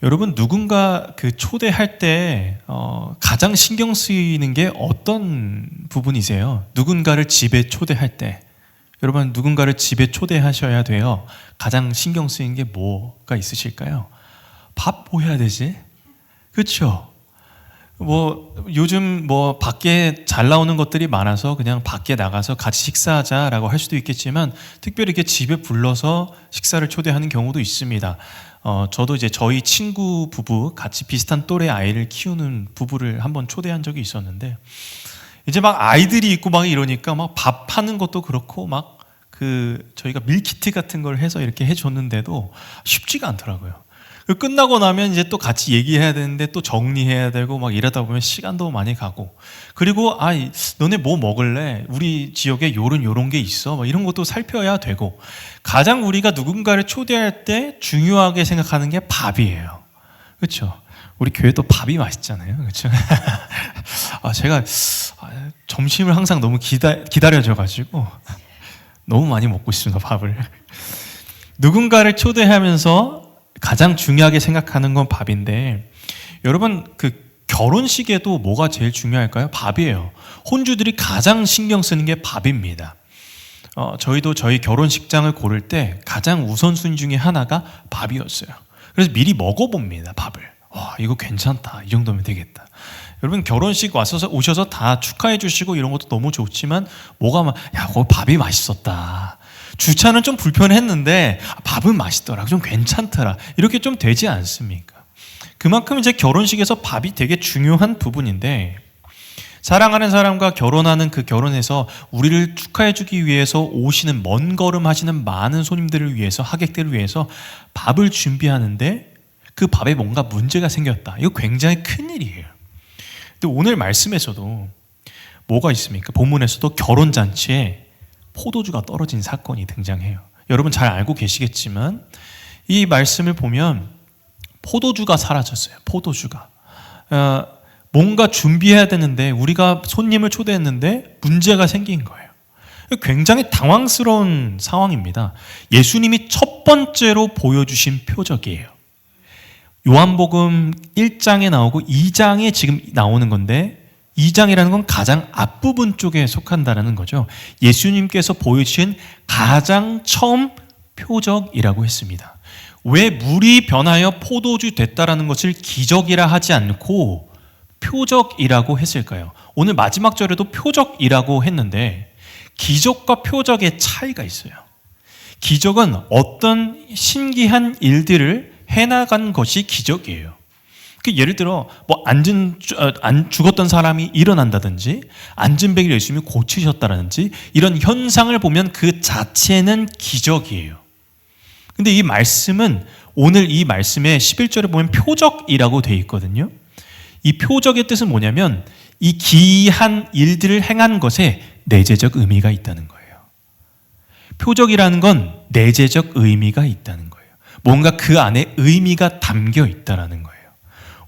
여러분, 누군가 초대할 때 가장 신경 쓰이는 게 어떤 부분이세요? 누군가를 집에 초대할 때, 여러분, 누군가를 집에 초대하셔야 돼요. 가장 신경 쓰이는 게 뭐가 있으실까요? 밥 뭐 해야 되지? 그렇죠? 요즘 밖에 잘 나오는 것들이 많아서 그냥 밖에 나가서 같이 식사하자라고 할 수도 있겠지만, 특별히 이렇게 집에 불러서 식사를 초대하는 경우도 있습니다. 저도 이제 저희 친구 부부, 같이 비슷한 또래 아이를 키우는 부부를 한번 초대한 적이 있었는데, 이제 막 아이들이 있고 막 이러니까 막 밥하는 것도 그렇고 저희가 밀키트 같은 걸 해서 이렇게 해줬는데도 쉽지가 않더라고요. 끝나고 나면 이제 또 같이 얘기해야 되는데 또 정리해야 되고 막 이러다 보면 시간도 많이 가고, 그리고 너네 뭐 먹을래? 우리 지역에 요런 게 있어. 막 이런 것도 살펴야 되고, 가장 우리가 누군가를 초대할 때 중요하게 생각하는 게 밥이에요. 그렇죠? 우리 교회도 밥이 맛있잖아요. 그렇죠? 제가 점심을 항상 너무 기다려져가지고 너무 많이 먹고 있습니다, 밥을. 누군가를 초대하면서 가장 중요하게 생각하는 건 밥인데, 여러분, 결혼식에도 뭐가 제일 중요할까요? 밥이에요. 혼주들이 가장 신경 쓰는 게 밥입니다. 저희도 저희 결혼식장을 고를 때 가장 우선순위 중에 하나가 밥이었어요. 그래서 미리 먹어봅니다, 밥을. 이거 괜찮다, 이 정도면 되겠다. 여러분, 결혼식 오셔서 다 축하해 주시고 이런 것도 너무 좋지만, 거기 밥이 맛있었다, 주차는 좀 불편했는데 밥은 맛있더라, 좀 괜찮더라, 이렇게 좀 되지 않습니까? 그만큼 이제 결혼식에서 밥이 되게 중요한 부분인데, 사랑하는 사람과 결혼하는 그 결혼에서 우리를 축하해 주기 위해서 오시는, 먼 걸음 하시는 많은 손님들을 위해서, 하객들을 위해서 밥을 준비하는데 그 밥에 뭔가 문제가 생겼다. 이거 굉장히 큰일이에요. 근데 오늘 말씀에서도 뭐가 있습니까? 본문에서도 결혼잔치에 포도주가 떨어진 사건이 등장해요. 여러분 잘 알고 계시겠지만 이 말씀을 보면 포도주가 사라졌어요. 포도주가. 뭔가 준비해야 되는데, 우리가 손님을 초대했는데 문제가 생긴 거예요. 굉장히 당황스러운 상황입니다. 예수님이 첫 번째로 보여주신 표적이에요. 요한복음 1장에 나오고 2장에 지금 나오는 건데, 2장이라는 건 가장 앞부분 쪽에 속한다는 거죠. 예수님께서 보여주신 가장 처음 표적이라고 했습니다. 왜 물이 변하여 포도주 됐다라는 것을 기적이라 하지 않고 표적이라고 했을까요? 오늘 마지막 절에도 표적이라고 했는데, 기적과 표적의 차이가 있어요. 기적은 어떤 신기한 일들을 해나간 것이 기적이에요. 예를 들어 죽었던 사람이 일어난다든지, 앉은 뱅이를 예수님이 고치셨다든지, 이런 현상을 보면 그 자체는 기적이에요. 근데 이 말씀은, 오늘 이 말씀에 11절에 보면 표적이라고 되어 있거든요. 이 표적의 뜻은 뭐냐면 이 기이한 일들을 행한 것에 내재적 의미가 있다는 거예요. 표적이라는 건 내재적 의미가 있다는 거예요. 뭔가 그 안에 의미가 담겨 있다는 거예요.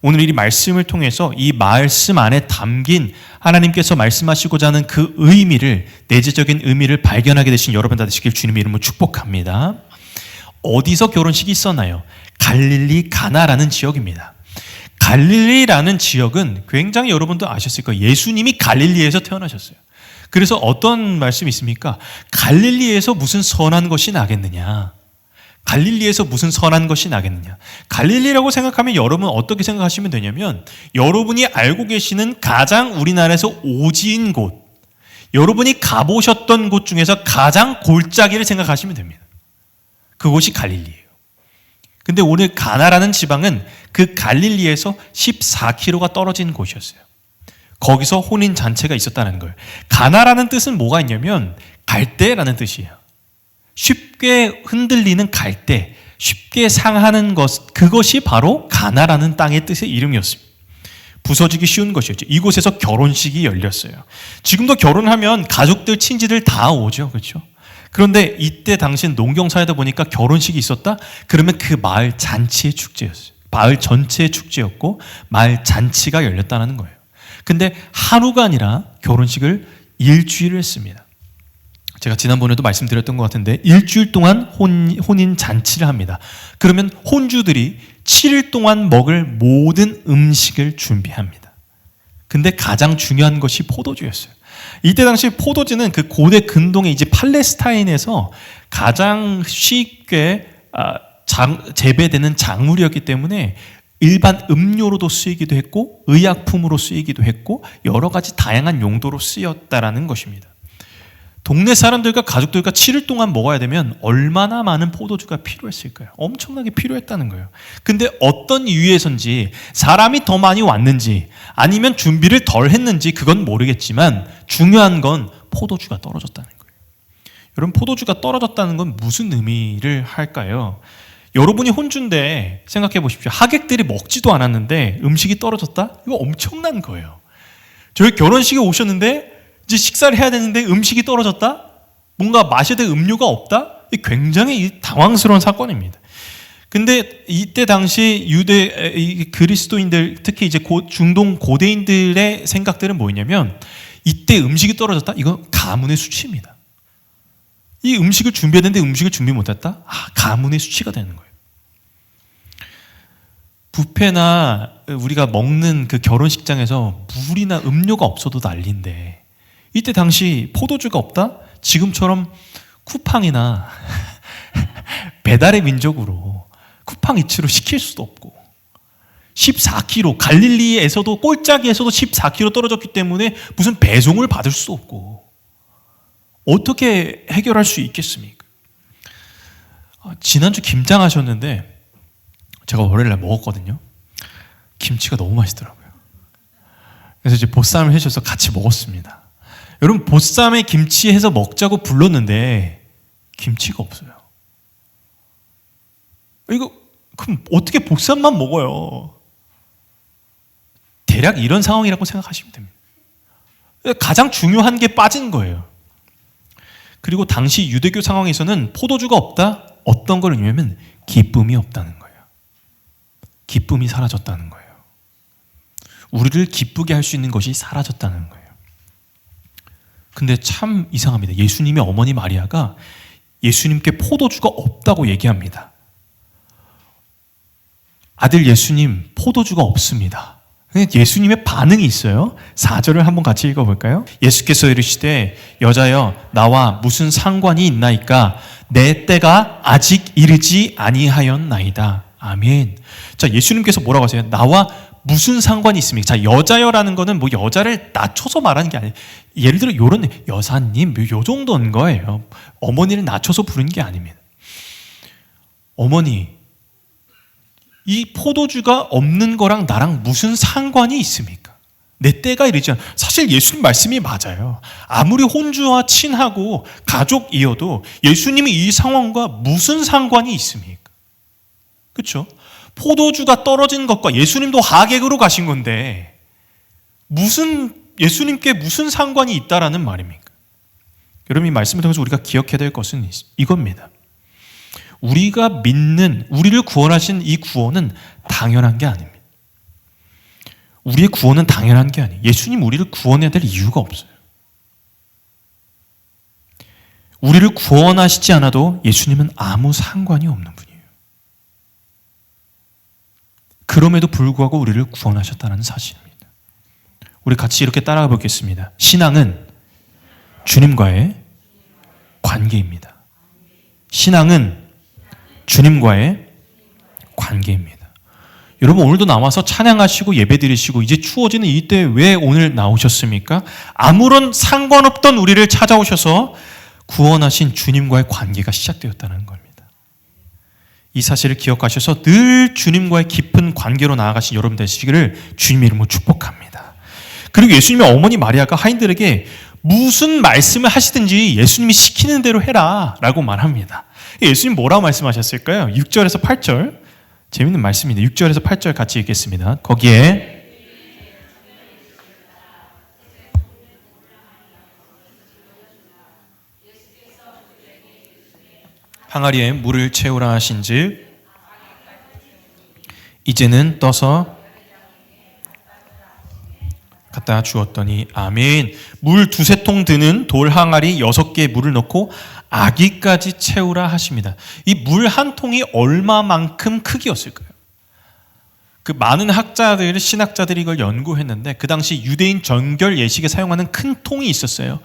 오늘 이 말씀을 통해서 이 말씀 안에 담긴 하나님께서 말씀하시고자 하는 그 의미를, 내재적인 의미를 발견하게 되신 여러분 다 되시길 주님의 이름으로 축복합니다. 어디서 결혼식이 있었나요? 갈릴리 가나라는 지역입니다. 갈릴리라는 지역은 굉장히 여러분도 아셨을 거예요. 예수님이 갈릴리에서 태어나셨어요. 그래서 어떤 말씀이 있습니까? 갈릴리에서 무슨 선한 것이 나겠느냐? 갈릴리에서 무슨 선한 것이 나겠느냐? 갈릴리라고 생각하면 여러분 어떻게 생각하시면 되냐면, 여러분이 알고 계시는 가장 우리나라에서 오지인 곳, 여러분이 가보셨던 곳 중에서 가장 골짜기를 생각하시면 됩니다. 그곳이 갈릴리예요. 근데 오늘 가나라는 지방은 그 갈릴리에서 14km가 떨어진 곳이었어요. 거기서 혼인잔치가 있었다는 거예요. 가나라는 뜻은 뭐가 있냐면 갈대라는 뜻이에요. 쉽게 흔들리는 갈대, 쉽게 상하는 것, 그것이 바로 가나라는 땅의 뜻의 이름이었습니다. 부서지기 쉬운 것이었죠. 이곳에서 결혼식이 열렸어요. 지금도 결혼하면 가족들, 친지들 다 오죠. 그렇죠? 그런데 이때 당시 농경사회다 보니까 결혼식이 있었다? 그러면 그 마을 잔치의 축제였어요. 마을 전체의 축제였고 마을 잔치가 열렸다는 거예요. 근데 하루가 아니라 결혼식을 일주일을 했습니다. 제가 지난번에도 말씀드렸던 것 같은데 일주일 동안 혼인 잔치를 합니다. 그러면 혼주들이 7일 동안 먹을 모든 음식을 준비합니다. 근데 가장 중요한 것이 포도주였어요. 이때 당시 포도주는 그 고대 근동의 이제 팔레스타인에서 가장 쉽게 재배되는 작물이었기 때문에 일반 음료로도 쓰이기도 했고 의약품으로 쓰이기도 했고 여러 가지 다양한 용도로 쓰였다라는 것입니다. 동네 사람들과 가족들과 7일 동안 먹어야 되면 얼마나 많은 포도주가 필요했을까요? 엄청나게 필요했다는 거예요. 근데 어떤 이유에선지 사람이 더 많이 왔는지 아니면 준비를 덜 했는지 그건 모르겠지만 중요한 건 포도주가 떨어졌다는 거예요. 여러분, 포도주가 떨어졌다는 건 무슨 의미를 할까요? 여러분이 혼주인데 생각해 보십시오. 하객들이 먹지도 않았는데 음식이 떨어졌다? 이거 엄청난 거예요. 저희 결혼식에 오셨는데 이제 식사를 해야 되는데 음식이 떨어졌다? 뭔가 마셔야 될 음료가 없다? 굉장히 당황스러운 사건입니다. 근데 이때 당시 유대 그리스도인들, 특히 이제 중동 고대인들의 생각들은 뭐였냐면 이때 음식이 떨어졌다? 이건 가문의 수치입니다. 이 음식을 준비해야 되는데 음식을 준비 못했다? 가문의 수치가 되는 거예요. 뷔페나 우리가 먹는 그 결혼식장에서 물이나 음료가 없어도 난리인데 이때 당시 포도주가 없다? 지금처럼 쿠팡이나 배달의 민족으로 쿠팡 이츠로 시킬 수도 없고 14km, 갈릴리에서도 꼴짜기에서도 14km 떨어졌기 때문에 무슨 배송을 받을 수도 없고 어떻게 해결할 수 있겠습니까? 지난주 김장 하셨는데 제가 월요일날 먹었거든요. 김치가 너무 맛있더라고요. 그래서 이제 보쌈을 해주셔서 같이 먹었습니다. 여러분, 보쌈에 김치 해서 먹자고 불렀는데 김치가 없어요. 이거 그럼 어떻게 보쌈만 먹어요? 대략 이런 상황이라고 생각하시면 됩니다. 가장 중요한 게 빠진 거예요. 그리고 당시 유대교 상황에서는 포도주가 없다? 어떤 걸 의미하면 기쁨이 없다는 거예요. 기쁨이 사라졌다는 거예요. 우리를 기쁘게 할 수 있는 것이 사라졌다는 거예요. 근데 참 이상합니다. 예수님의 어머니 마리아가 예수님께 포도주가 없다고 얘기합니다. 아들 예수님, 포도주가 없습니다. 예수님의 반응이 있어요. 4절을 한번 같이 읽어볼까요? 예수께서 이르시되 여자여 나와 무슨 상관이 있나이까 내 때가 아직 이르지 아니하였나이다. 아멘. 자, 예수님께서 뭐라고 하세요? 나와 무슨 상관이 있습니까? 자, 여자여라는 거는 뭐 여자를 낮춰서 말하는 게 아니에요. 예를 들어 요런 여사님 요 정도인 거예요. 어머니를 낮춰서 부르는 게 아닙니다. 어머니, 이 포도주가 없는 거랑 나랑 무슨 상관이 있습니까? 내 때가 이르지 않아. 사실 예수님 말씀이 맞아요. 아무리 혼주와 친하고 가족이어도 예수님이 이 상황과 무슨 상관이 있습니까? 그렇죠? 포도주가 떨어진 것과 예수님도 하객으로 가신 건데 예수님께 무슨 상관이 있다라는 말입니까? 여러분, 이 말씀을 통해서 우리가 기억해야 될 것은 이겁니다. 우리가 믿는, 우리를 구원하신 이 구원은 당연한 게 아닙니다. 우리의 구원은 당연한 게 아니에요. 예수님 우리를 구원해야 될 이유가 없어요. 우리를 구원하시지 않아도 예수님은 아무 상관이 없는 분이에요. 그럼에도 불구하고 우리를 구원하셨다는 사실입니다. 우리 같이 이렇게 따라가 보겠습니다. 신앙은 주님과의 관계입니다. 신앙은 주님과의 관계입니다. 여러분, 오늘도 나와서 찬양하시고 예배드리시고 이제 추워지는 이때 왜 오늘 나오셨습니까? 아무런 상관없던 우리를 찾아오셔서 구원하신 주님과의 관계가 시작되었다는 겁니다. 이 사실을 기억하셔서 늘 주님과의 깊은 관계로 나아가신 여러분 되시기를 주님의 이름으로 축복합니다. 그리고 예수님의 어머니 마리아가 하인들에게 무슨 말씀을 하시든지 예수님이 시키는 대로 해라 라고 말합니다. 예수님 뭐라고 말씀하셨을까요? 6절에서 8절, 재밌는 말씀입니다. 6절에서 8절 같이 읽겠습니다. 거기에 항아리에 물을 채우라 하신즉 이제는 떠서 갖다 주었더니 아멘. 물 2-3통 드는 돌 항아리 6개에 물을 넣고 아기까지 채우라 하십니다. 이 물 한 통이 얼마만큼 크기였을까요? 그 많은 학자들, 신학자들이 이걸 연구했는데 그 당시 유대인 정결 예식에 사용하는 큰 통이 있었어요.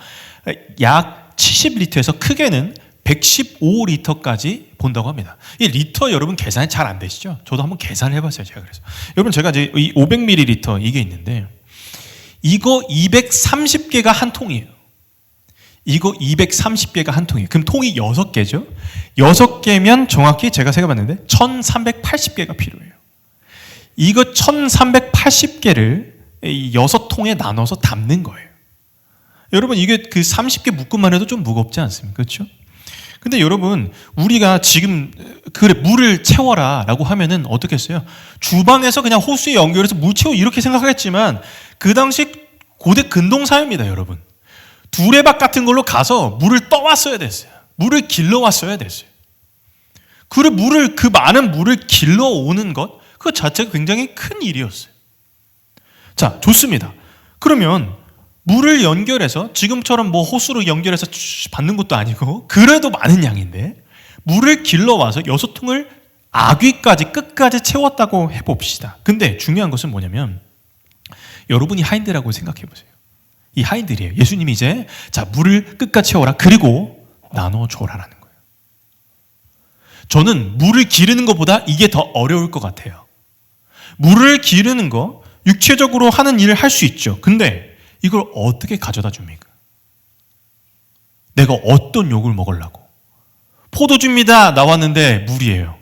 약 70리터에서 크게는 115리터까지 본다고 합니다. 이 리터 여러분 계산이 잘 안 되시죠? 저도 한번 계산을 해봤어요. 제가 그래서 여러분 제가 이제 이 500ml 이게 있는데 이거 230개가 한 통이에요. 이거 230개가 한 통이에요. 그럼 통이 6개죠? 6개면 정확히 제가 세어봤는데 1380개가 필요해요. 이거 1380개를 6통에 나눠서 담는 거예요. 여러분 이게 그 30개 묶음만 해도 좀 무겁지 않습니까? 그렇죠? 근데 여러분 우리가 지금 그래 물을 채워라 라고 하면은 어떻게 했어요? 주방에서 그냥 호수에 연결해서 물 채워 이렇게 생각했지만 그 당시 고대 근동사회입니다. 여러분 두레박 같은 걸로 가서 물을 떠왔어야 됐어요. 물을 길러왔어야 됐어요. 그 많은 물을 길러오는 것 그 자체가 굉장히 큰 일이었어요. 자, 좋습니다. 그러면 물을 연결해서 지금처럼 뭐 호수로 연결해서 받는 것도 아니고 그래도 많은 양인데 물을 길러와서 6통을 아귀까지 끝까지 채웠다고 해봅시다. 근데 중요한 것은 뭐냐면 여러분이 하인들이라고 생각해 보세요. 이 하인들이에요. 예수님이 이제 자 물을 끝까지 채워라 그리고 나눠줘라라는 거예요. 저는 물을 기르는 것보다 이게 더 어려울 것 같아요. 물을 기르는 거 육체적으로 하는 일을 할 수 있죠. 근데 이걸 어떻게 가져다 줍니까? 내가 어떤 욕을 먹으려고? 포도주입니다 나왔는데 물이에요.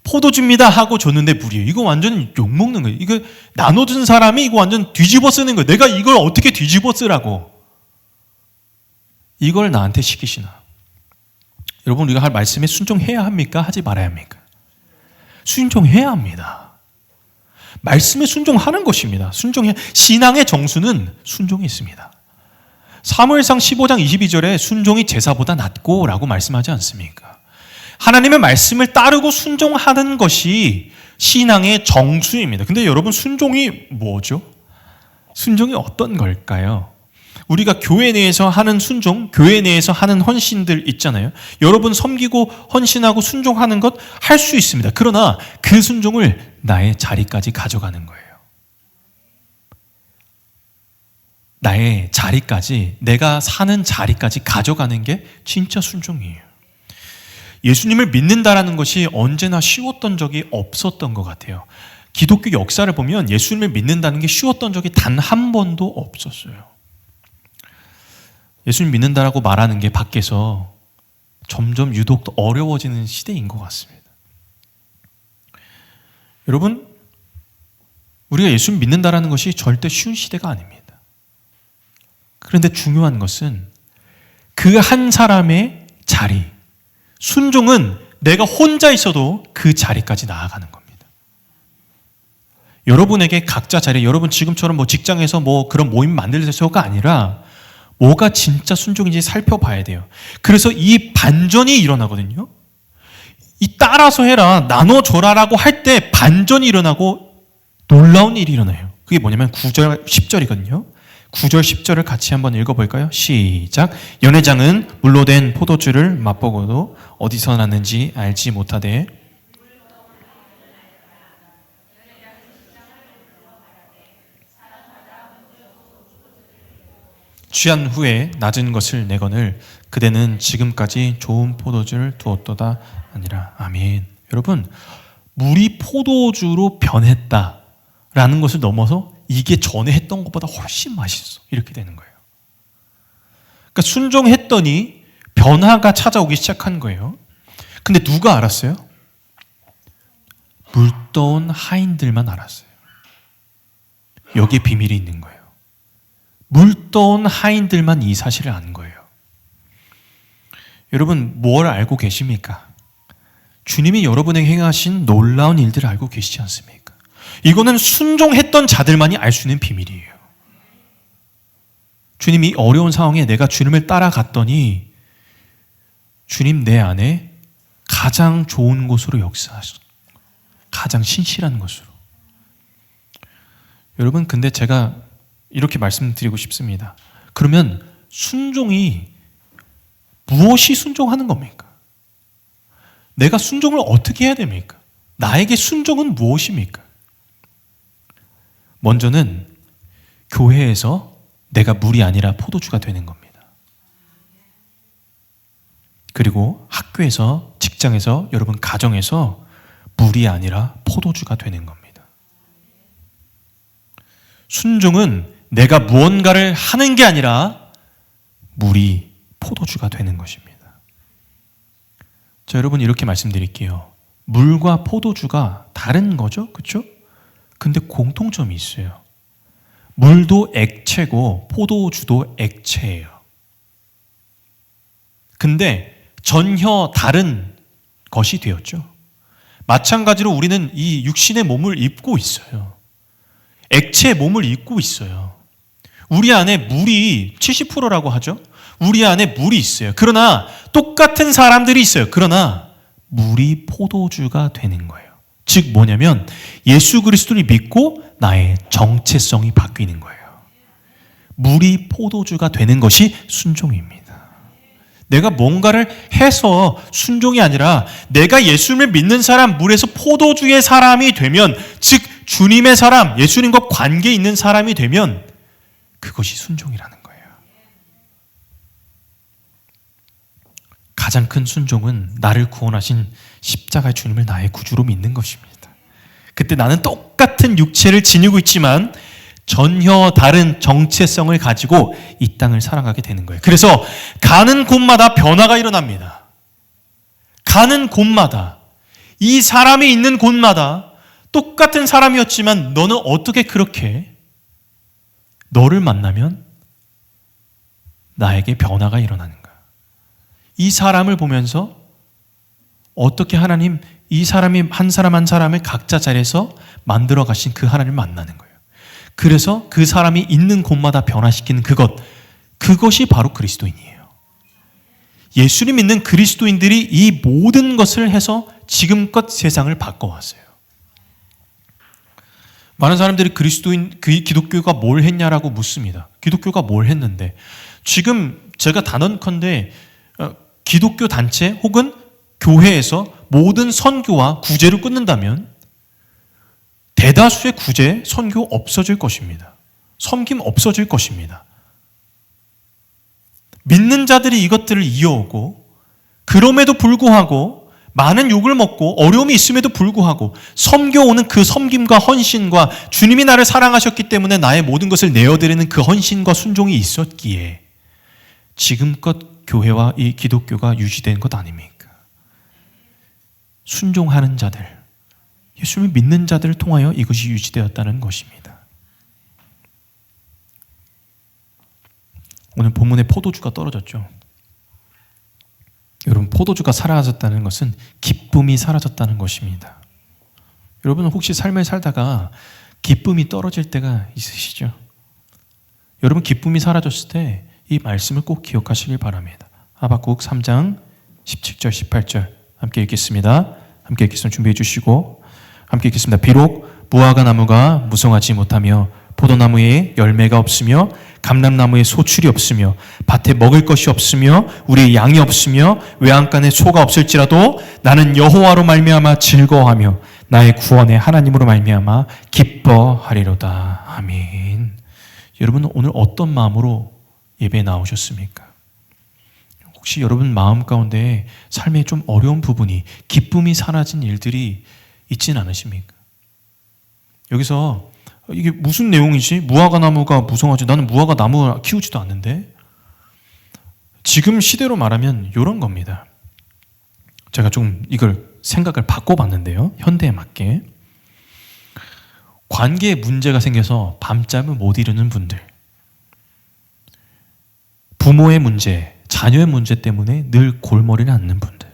포도주입니다 하고 줬는데 물이에요. 이거 완전 욕먹는 거예요. 이거 나눠준 사람이 이거 완전 뒤집어 쓰는 거예요. 내가 이걸 어떻게 뒤집어 쓰라고? 이걸 나한테 시키시나? 여러분 우리가 할 말씀에 순종해야 합니까? 하지 말아야 합니까? 순종해야 합니다. 말씀에 순종하는 것입니다. 신앙의 정수는 순종이 있습니다. 사무엘상 15장 22절에 순종이 제사보다 낫고 라고 말씀하지 않습니까? 하나님의 말씀을 따르고 순종하는 것이 신앙의 정수입니다. 근데 여러분 순종이 뭐죠? 순종이 어떤 걸까요? 우리가 교회 내에서 하는 순종, 교회 내에서 하는 헌신들 있잖아요. 여러분 섬기고 헌신하고 순종하는 것 할 수 있습니다. 그러나 그 순종을 나의 자리까지 가져가는 거예요. 나의 자리까지, 내가 사는 자리까지 가져가는 게 진짜 순종이에요. 예수님을 믿는다라는 것이 언제나 쉬웠던 적이 없었던 것 같아요. 기독교 역사를 보면 예수님을 믿는다는 게 쉬웠던 적이 단 한 번도 없었어요. 예수님 믿는다라고 말하는 게 밖에서 점점 유독 더 어려워지는 시대인 것 같습니다. 여러분, 우리가 예수님 믿는다라는 것이 절대 쉬운 시대가 아닙니다. 그런데 중요한 것은 그 한 사람의 자리, 순종은 내가 혼자 있어도 그 자리까지 나아가는 겁니다. 여러분에게 각자 자리, 여러분 지금처럼 뭐 직장에서 뭐 그런 모임 만들어서가 아니라 뭐가 진짜 순종인지 살펴봐야 돼요. 그래서 이 반전이 일어나거든요. 이 따라서 해라, 나눠줘라라고 할 때 반전이 일어나고 놀라운 일이 일어나요. 그게 뭐냐면 9절, 10절이거든요. 9절, 10절을 같이 한번 읽어볼까요? 시작. 연회장은 물로 된 포도주를 맛보고도 어디서 났는지 알지 못하되 취한 후에 낮은 것을 내거늘 그대는 지금까지 좋은 포도주를 두었도다 아니라. 아멘. 여러분, 물이 포도주로 변했다라는 것을 넘어서 이게 전에 했던 것보다 훨씬 맛있어. 이렇게 되는 거예요. 그러니까 순종했더니 변화가 찾아오기 시작한 거예요. 근데 누가 알았어요? 물 떠온 하인들만 알았어요. 여기에 비밀이 있는 거예요. 물 떠온 하인들만 이 사실을 아는 거예요. 여러분, 뭘 알고 계십니까? 주님이 여러분에게 행하신 놀라운 일들을 알고 계시지 않습니까? 이거는 순종했던 자들만이 알 수 있는 비밀이에요. 주님이 어려운 상황에 내가 주님을 따라갔더니 주님 내 안에 가장 좋은 곳으로 역사하셨어요. 가장 신실한 곳으로. 여러분, 근데 제가 이렇게 말씀드리고 싶습니다. 그러면 순종이 무엇이 순종하는 겁니까? 내가 순종을 어떻게 해야 됩니까? 나에게 순종은 무엇입니까? 먼저는 교회에서 내가 물이 아니라 포도주가 되는 겁니다. 그리고 학교에서, 직장에서, 여러분 가정에서 물이 아니라 포도주가 되는 겁니다. 순종은 내가 무언가를 하는 게 아니라 물이 포도주가 되는 것입니다. 자, 여러분 이렇게 말씀드릴게요. 물과 포도주가 다른 거죠? 그렇죠? 근데 공통점이 있어요. 물도 액체고 포도주도 액체예요. 근데 전혀 다른 것이 되었죠. 마찬가지로 우리는 이 육신의 몸을 입고 있어요. 액체의 몸을 입고 있어요. 우리 안에 물이 70%라고 하죠. 우리 안에 물이 있어요. 그러나 똑같은 사람들이 있어요. 그러나 물이 포도주가 되는 거예요. 즉 뭐냐면 예수 그리스도를 믿고 나의 정체성이 바뀌는 거예요. 물이 포도주가 되는 것이 순종입니다. 내가 뭔가를 해서 순종이 아니라 내가 예수님을 믿는 사람, 물에서 포도주의 사람이 되면, 즉 주님의 사람, 예수님과 관계 있는 사람이 되면 그것이 순종이라는 거예요. 가장 큰 순종은 나를 구원하신 십자가의 주님을 나의 구주로 믿는 것입니다. 그때 나는 똑같은 육체를 지니고 있지만 전혀 다른 정체성을 가지고 이 땅을 살아가게 되는 거예요. 그래서 가는 곳마다 변화가 일어납니다. 가는 곳마다, 이 사람이 있는 곳마다 똑같은 사람이었지만 너는 어떻게 그렇게 너를 만나면 나에게 변화가 일어나는가? 이 사람을 보면서 어떻게 하나님, 이 사람이 한 사람 한 사람을 각자 자리에서 만들어 가신 그 하나님을 만나는 거예요. 그래서 그 사람이 있는 곳마다 변화시키는 그것이 바로 그리스도인이에요. 예수님 믿는 그리스도인들이 이 모든 것을 해서 지금껏 세상을 바꿔왔어요. 많은 사람들이 기독교가 뭘 했냐라고 묻습니다. 기독교가 뭘 했는데, 지금 제가 단언컨대 기독교 단체 혹은 교회에서 모든 선교와 구제를 끊는다면 대다수의 구제, 선교 없어질 것입니다. 섬김 없어질 것입니다. 믿는 자들이 이것들을 이어오고, 그럼에도 불구하고 많은 욕을 먹고 어려움이 있음에도 불구하고 섬겨오는 그 섬김과 헌신과 주님이 나를 사랑하셨기 때문에 나의 모든 것을 내어드리는 그 헌신과 순종이 있었기에 지금껏 교회와 이 기독교가 유지된 것 아닙니까? 순종하는 자들, 예수님을 믿는 자들을 통하여 이것이 유지되었다는 것입니다. 오늘 본문에 포도주가 떨어졌죠. 여러분, 포도주가 사라졌다는 것은 기쁨이 사라졌다는 것입니다. 여러분 혹시 삶을 살다가 기쁨이 떨어질 때가 있으시죠? 여러분 기쁨이 사라졌을 때 이 말씀을 꼭 기억하시길 바랍니다. 하박국 3장 17절 18절 함께 읽겠습니다. 함께 읽겠습니다. 준비해 주시고 함께 읽겠습니다. 비록 무화과 나무가 무성하지 못하며 포도나무에 열매가 없으며 감람나무에 소출이 없으며 밭에 먹을 것이 없으며 우리의 양이 없으며 외양간에 소가 없을지라도 나는 여호와로 말미암아 즐거워하며 나의 구원의 하나님으로 말미암아 기뻐하리로다. 아멘. 여러분 오늘 어떤 마음으로 예배에 나오셨습니까? 혹시 여러분 마음 가운데 삶에 좀 어려운 부분이, 기쁨이 사라진 일들이 있진 않으십니까? 여기서 이게 무슨 내용이지? 무화과 나무가 무성하지. 나는 무화과 나무 키우지도 않는데. 지금 시대로 말하면 이런 겁니다. 제가 좀 이걸 생각을 바꿔봤는데요. 현대에 맞게. 관계에 문제가 생겨서 밤잠을 못 이루는 분들, 부모의 문제, 자녀의 문제 때문에 늘 골머리를 앓는 분들,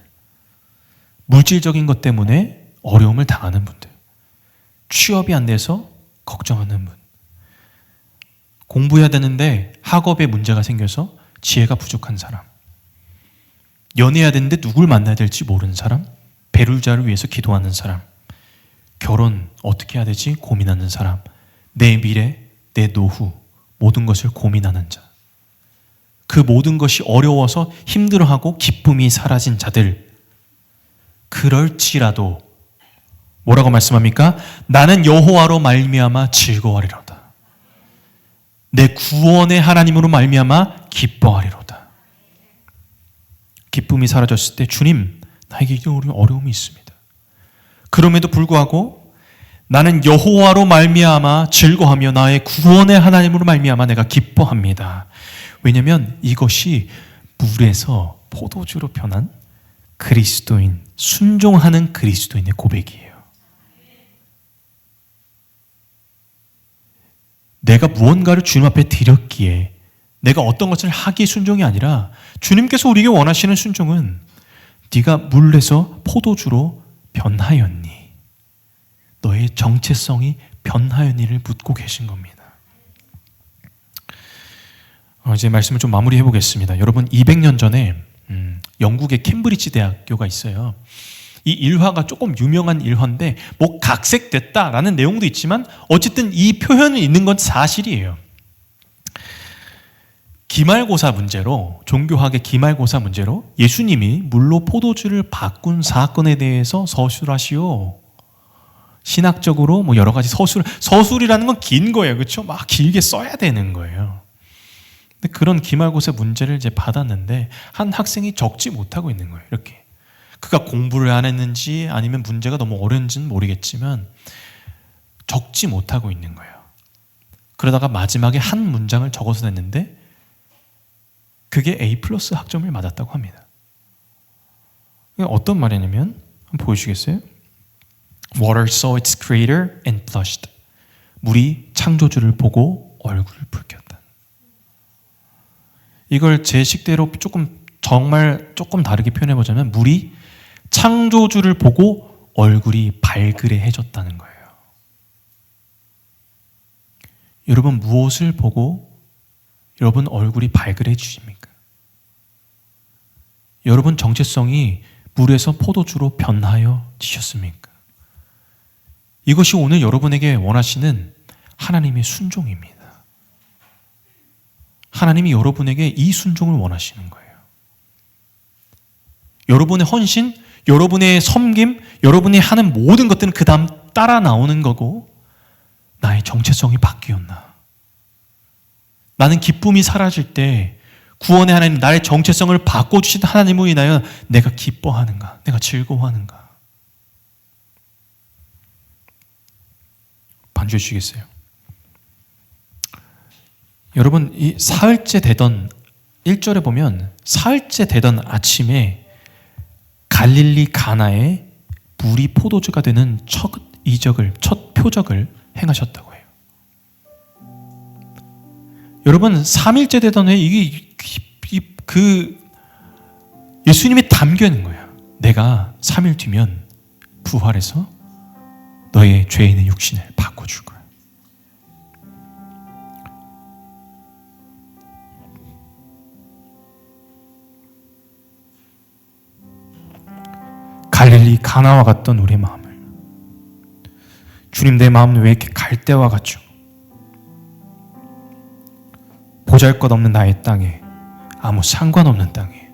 물질적인 것 때문에 어려움을 당하는 분들, 취업이 안 돼서 걱정하는 분, 공부해야 되는데 학업에 문제가 생겨서 지혜가 부족한 사람, 연애해야 되는데 누굴 만나야 될지 모르는 사람, 배울자를 위해서 기도하는 사람, 결혼 어떻게 해야 되지 고민하는 사람, 내 미래, 내 노후 모든 것을 고민하는 자, 그 모든 것이 어려워서 힘들어하고 기쁨이 사라진 자들, 그럴지라도 뭐라고 말씀합니까? 나는 여호와로 말미암아 즐거워하리로다. 내 구원의 하나님으로 말미암아 기뻐하리로다. 기쁨이 사라졌을 때 주님, 나에게 이런 어려움이 있습니다. 그럼에도 불구하고 나는 여호와로 말미암아 즐거하며 나의 구원의 하나님으로 말미암아 내가 기뻐합니다. 왜냐하면 이것이 물에서 포도주로 변한 그리스도인, 순종하는 그리스도인의 고백이에요. 내가 무언가를 주님 앞에 드렸기에 내가 어떤 것을 하기에 순종이 아니라 주님께서 우리에게 원하시는 순종은 네가 물에서 포도주로 변하였니? 너의 정체성이 변하였니를 묻고 계신 겁니다. 이제 말씀을 좀 마무리해 보겠습니다. 여러분 200년 전에 영국의 캠브리지 대학교가 있어요. 이 일화가 조금 유명한 일화인데 뭐 각색됐다라는 내용도 있지만 어쨌든 이 표현이 있는 건 사실이에요. 기말고사 문제로, 종교학의 기말고사 문제로 예수님이 물로 포도주를 바꾼 사건에 대해서 서술하시오. 신학적으로 뭐 여러 가지 서술이라는 건 긴 거예요. 그렇죠? 막 길게 써야 되는 거예요. 근데 그런 기말고사 문제를 이제 받았는데 한 학생이 적지 못하고 있는 거예요. 이렇게. 그가 공부를 안 했는지 아니면 문제가 너무 어려운지는 모르겠지만 적지 못하고 있는 거예요. 그러다가 마지막에 한 문장을 적어서 냈는데 그게 A+ 학점을 맞았다고 합니다. 어떤 말이냐면 한번 보여주시겠어요? Water saw its creator and blushed. 물이 창조주를 보고 얼굴을 붉혔다. 이걸 제 식대로 정말 조금 다르게 표현해 보자면 물이 창조주를 보고 얼굴이 발그레해졌다는 거예요. 여러분 무엇을 보고 여러분 얼굴이 발그레해지십니까? 여러분 정체성이 물에서 포도주로 변하여지셨습니까? 이것이 오늘 여러분에게 원하시는 하나님의 순종입니다. 하나님이 여러분에게 이 순종을 원하시는 거예요. 여러분의 헌신, 여러분의 섬김, 여러분이 하는 모든 것들은 그 다음 따라 나오는 거고 나의 정체성이 바뀌었나? 나는 기쁨이 사라질 때 구원의 하나님, 나의 정체성을 바꿔주신 하나님으로 인하여 내가 기뻐하는가? 내가 즐거워하는가? 반주해 주시겠어요? 여러분 이 사흘째 되던 1절에 보면 사흘째 되던 아침에 갈릴리 가나에 물이 포도주가 되는 첫 표적을 행하셨다고 해요. 여러분 3일째 되던 해 이게 예수님이 담겨 있는 거예요. 내가 3일 뒤면 부활해서 너의 죄 있는 육신을 바꿔줄 거야. 갈릴리 가나와 같던 우리의 마음을 주님 내 마음은 왜 이렇게 갈대와 같죠? 보잘것없는 나의 땅에 아무 상관없는 땅에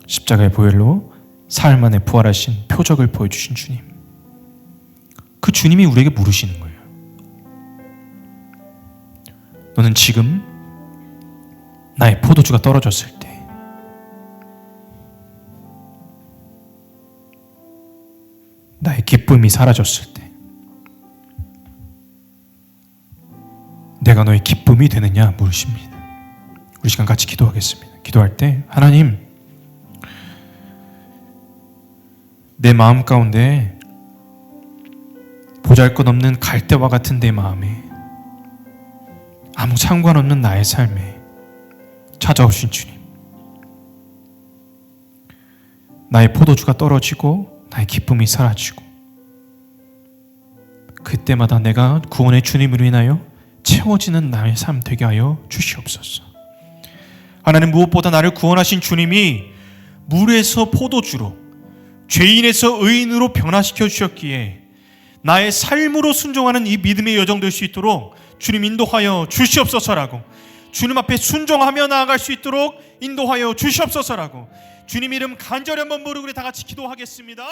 십자가의 보혈로 사흘 만에 부활하신 표적을 보여주신 주님, 그 주님이 우리에게 물으시는 거예요. 너는 지금 나의 포도주가 떨어졌을 때 나의 기쁨이 사라졌을 때 내가 너의 기쁨이 되느냐 물으십니다. 우리 시간 같이 기도하겠습니다. 기도할 때 하나님, 내 마음 가운데 보잘것없는 갈대와 같은 내 마음에 아무 상관없는 나의 삶에 찾아오신 주님, 나의 포도주가 떨어지고 나의 기쁨이 사라지고 그때마다 내가 구원의 주님으로 인하여 채워지는 나의 삶 되게 하여 주시옵소서. 하나님, 무엇보다 나를 구원하신 주님이 물에서 포도주로, 죄인에서 의인으로 변화시켜 주셨기에 나의 삶으로 순종하는 이 믿음의 여정 될 수 있도록 주님 인도하여 주시옵소서라고, 주님 앞에 순종하며 나아갈 수 있도록 인도하여 주시옵소서라고 주님 이름 간절히 한번 부르고 우리 다 같이 기도하겠습니다.